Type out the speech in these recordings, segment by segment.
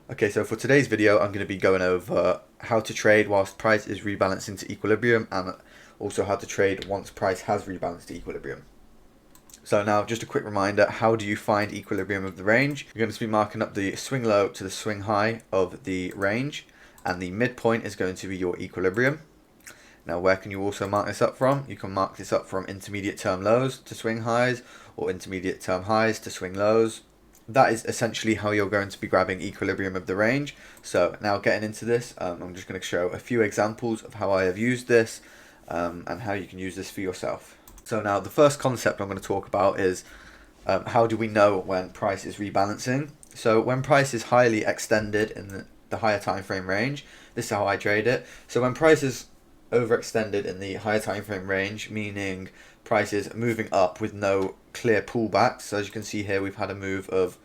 Okay, so for today's video, I'm going to be going over how to trade whilst price is rebalancing to equilibrium, and also how to trade once price has rebalanced to equilibrium. So now, just a quick reminder, how do you find equilibrium of the range? You're going to be marking up the swing low to the swing high of the range, and the midpoint is going to be your equilibrium. Now, where can you also mark this up from? You can mark this up from intermediate term lows to swing highs, or intermediate term highs to swing lows. That is essentially how you're going to be grabbing equilibrium of the range. So now getting into this, I'm just going to show a few examples of how I have used this and how you can use this for yourself. So now the first concept I'm going to talk about is how do we know when price is rebalancing? So when price is highly extended in the higher time frame range, this is how I trade it. So when price is overextended in the higher time frame range, meaning prices moving up with no clear pullbacks. So as you can see here, we've had a move of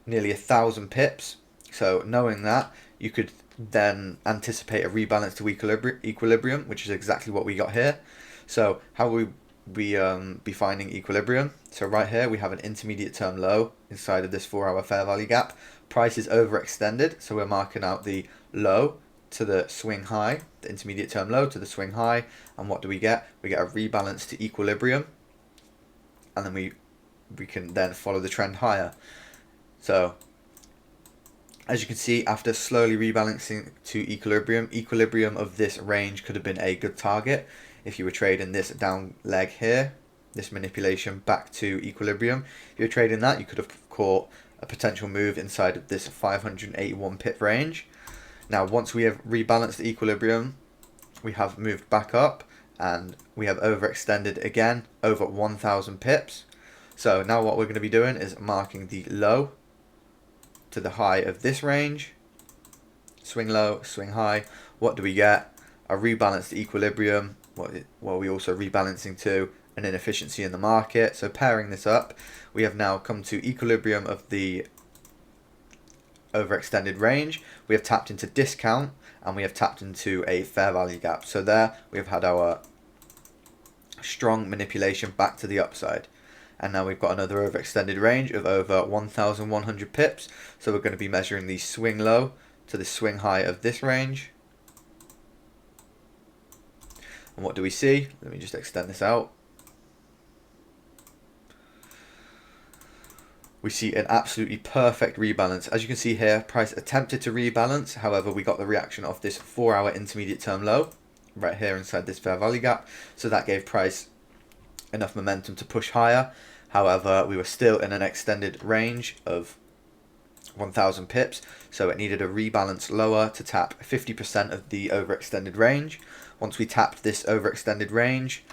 nearly 1,000 pips. So knowing that, you could then anticipate a rebalance to equilibrium, which is exactly what we got here. So how will we be finding equilibrium? So right here we have an intermediate term low inside of this 4-hour fair value gap. Price is overextended, so we're marking out the low to the swing high, the intermediate term low to the swing high, and what do we get? We get a rebalance to equilibrium, and then we can then follow the trend higher. So as you can see, after slowly rebalancing to equilibrium of this range could have been a good target if you were trading this down leg here, this manipulation back to equilibrium. If you're trading that, you could have caught a potential move inside of this 581 pip range. Now, once we have rebalanced the equilibrium, we have moved back up and we have overextended again over 1,000 pips. So now what we're going to be doing is marking the low to the high of this range. Swing low, swing high. What do we get? A rebalanced equilibrium. What are we also rebalancing to? An inefficiency in the market. So pairing this up, we have now come to equilibrium of the overextended range. We have tapped into discount and we have tapped into a fair value gap. So there we have had our strong manipulation back to the upside, and now we've got another overextended range of over 1,100 pips. So we're going to be measuring the swing low to the swing high of this range. And what do we see? Let me just extend this out. We see an absolutely perfect rebalance. As you can see here, price attempted to rebalance. However, we got the reaction of this 4-hour intermediate term low right here inside this fair value gap. So that gave price enough momentum to push higher. However, we were still in an extended range of 1,000 pips. So it needed a rebalance lower to tap 50% of the overextended range. Once we tapped this overextended range,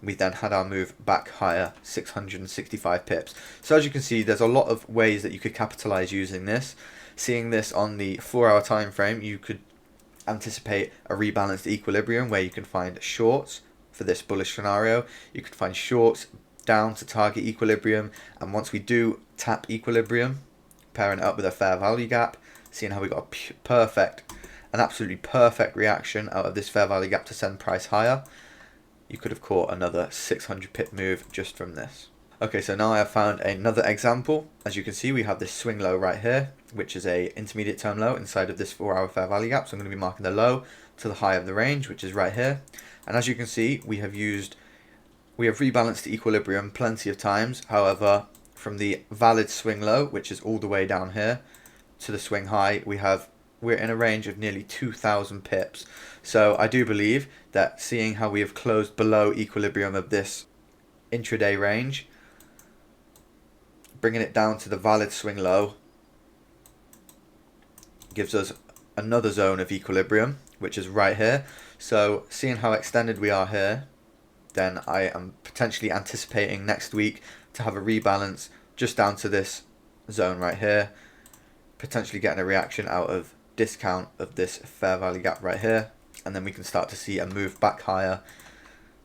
we then had our move back higher, 665 pips. So as you can see, there's a lot of ways that you could capitalize using this. Seeing this on the 4-hour time frame, you could anticipate a rebalanced equilibrium where you can find shorts for this bullish scenario. You could find shorts down to target equilibrium, and once we do tap equilibrium, pairing it up with a fair value gap, seeing how we got an absolutely perfect reaction out of this fair value gap to send price higher, you could have caught another 600 pip move just from this. Okay, so now I have found another example. As you can see, we have this swing low right here, which is a intermediate term low inside of this 4-hour fair value gap. So I'm going to be marking the low to the high of the range, which is right here. And as you can see, we have rebalanced the equilibrium plenty of times. However, from the valid swing low, which is all the way down here, to the swing high, we're in a range of nearly 2,000 pips. So I do believe that seeing how we have closed below equilibrium of this intraday range, bringing it down to the valid swing low gives us another zone of equilibrium, which is right here. So seeing how extended we are here, then I am potentially anticipating next week to have a rebalance just down to this zone right here, potentially getting a reaction out of discount of this fair value gap right here, and then we can start to see a move back higher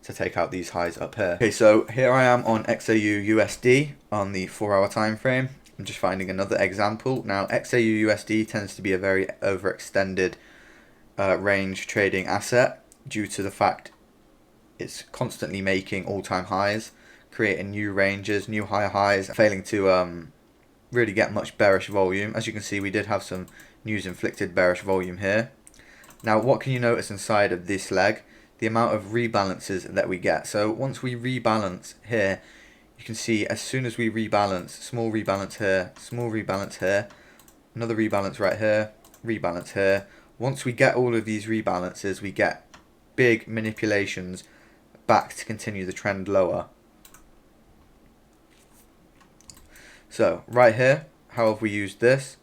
to take out these highs up here. Okay, so here I am on XAU USD on the 4-hour time frame. I'm just finding another example. Now, XAU USD tends to be a very overextended range trading asset due to the fact it's constantly making all-time highs, creating new ranges, new higher highs, failing to really get much bearish volume. As you can see, we did have some news inflicted bearish volume here. Now what can you notice inside of this leg? The amount of rebalances that we get. So once we rebalance here, you can see as soon as we rebalance, small rebalance here, small rebalance here, another rebalance right here, rebalance here. Once we get all of these rebalances, we get big manipulations back to continue the trend lower. So right here, how have we used this?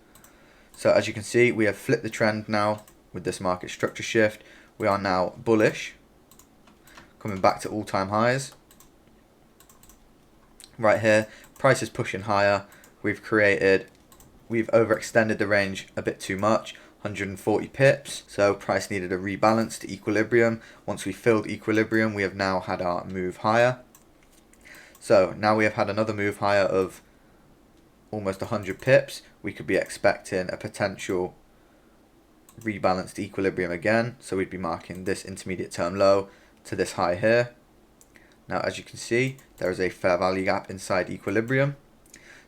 So as you can see, we have flipped the trend now with this market structure shift. We are now bullish, coming back to all-time highs. Right here, price is pushing higher. We've overextended the range a bit too much, 140 pips. So price needed a rebalance to equilibrium. Once we filled equilibrium, we have now had our move higher. So now we have had another move higher of almost 100 pips. We could be expecting a potential rebalanced equilibrium again. So we'd be marking this intermediate term low to this high here. Now as you can see, there is a fair value gap inside equilibrium.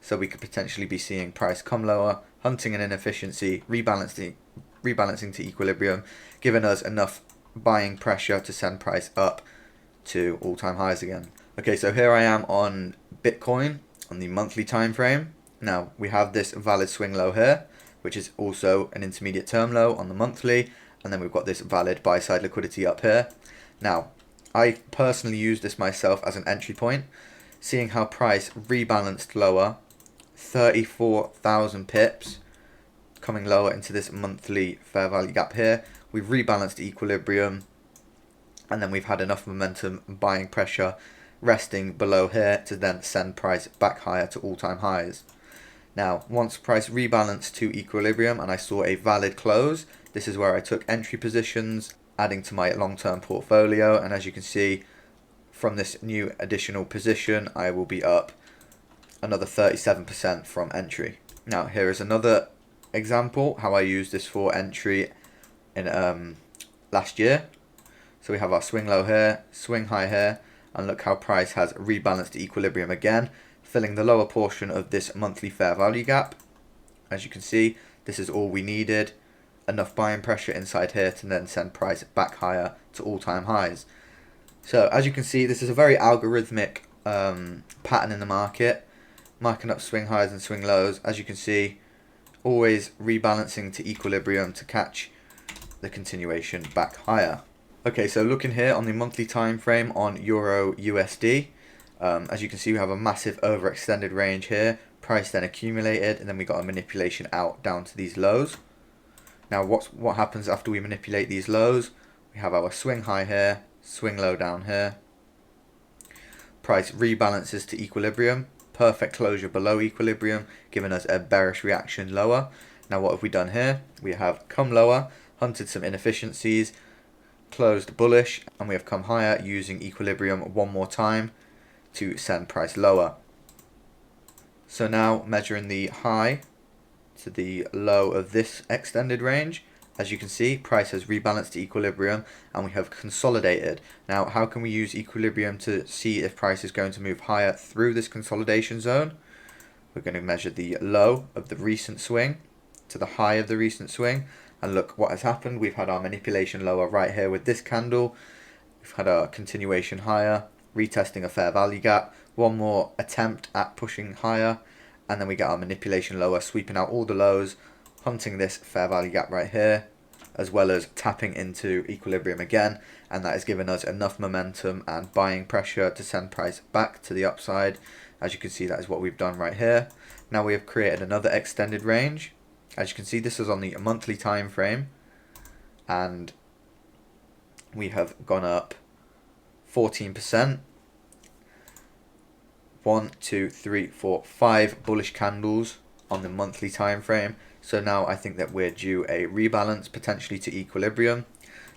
So we could potentially be seeing price come lower, hunting an inefficiency, rebalancing to equilibrium, giving us enough buying pressure to send price up to all-time highs again. Okay, so here I am on Bitcoin on the monthly time frame. Now we have this valid swing low here, which is also an intermediate term low on the monthly, and then we've got this valid buy side liquidity up here. Now I personally use this myself as an entry point, seeing how price rebalanced lower, 34,000 pips, coming lower into this monthly fair value gap here. We've rebalanced equilibrium, and then we've had enough momentum buying pressure resting below here to then send price back higher to all-time highs. Now once price rebalanced to equilibrium and I saw a valid close, this is where I took entry positions, adding to my long-term portfolio, and as you can see from this new additional position, I will be up another 37% from entry. Now here is another example how I used this for entry in last year. So we have our swing low here, swing high here, and look how price has rebalanced to equilibrium again, filling the lower portion of this monthly fair value gap. As you can see, this is all we needed, enough buying pressure inside here to then send price back higher to all-time highs. So as you can see, this is a very algorithmic pattern in the market, marking up swing highs and swing lows. As you can see, always rebalancing to equilibrium to catch the continuation back higher. Okay, so looking here on the monthly time frame on Euro USD, as you can see, we have a massive overextended range here. Price then accumulated, and then we got a manipulation out down to these lows. Now what happens after we manipulate these lows? We have our swing high here, swing low down here. Price rebalances to equilibrium, perfect closure below equilibrium, giving us a bearish reaction lower. Now what have we done here? We have come lower, hunted some inefficiencies, closed bullish, and we have come higher using equilibrium one more time to send price lower. So now measuring the high to the low of this extended range, as you can see, price has rebalanced to equilibrium and we have consolidated. Now how can we use equilibrium to see if price is going to move higher through this consolidation zone? We're going to measure the low of the recent swing to the high of the recent swing, and look what has happened. We've had our manipulation lower right here with this candle. We've had our continuation higher, retesting a fair value gap, one more attempt at pushing higher, and then we get our manipulation lower, sweeping out all the lows, hunting this fair value gap right here, as well as tapping into equilibrium again, and that has given us enough momentum and buying pressure to send price back to the upside. As you can see, that is what we've done right here. Now we have created another extended range. As you can see, this is on the monthly time frame, and we have gone up 14%. 1, 2, 3, 4, 5 bullish candles on the monthly time frame. So now I think that we're due a rebalance potentially to equilibrium.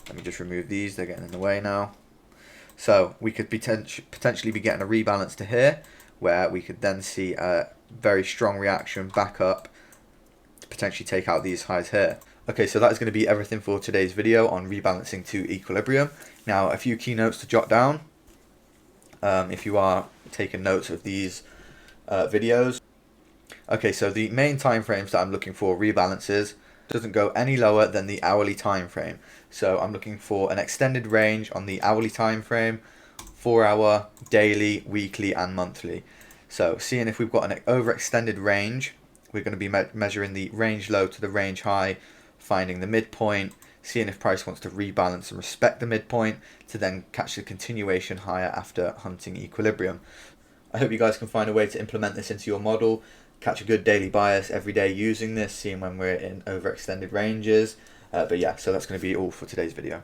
Let me just remove these, they're getting in the way now. So we could potentially be getting a rebalance to here, where we could then see a very strong reaction back up to potentially take out these highs here. Okay, so that is going to be everything for today's video on rebalancing to equilibrium. Now a few key notes to jot down if you are taking notes of these videos. Okay, so the main time frames that I'm looking for rebalances doesn't go any lower than the hourly time frame. So I'm looking for an extended range on the hourly time frame, 4-hour, daily, weekly, and monthly. So seeing if we've got an overextended range, we're going to be measuring the range low to the range high, finding the midpoint, seeing if price wants to rebalance and respect the midpoint to then catch the continuation higher after hunting equilibrium. I hope you guys can find a way to implement this into your model, catch a good daily bias every day using this, seeing when we're in overextended ranges. But yeah, so that's going to be all for today's video.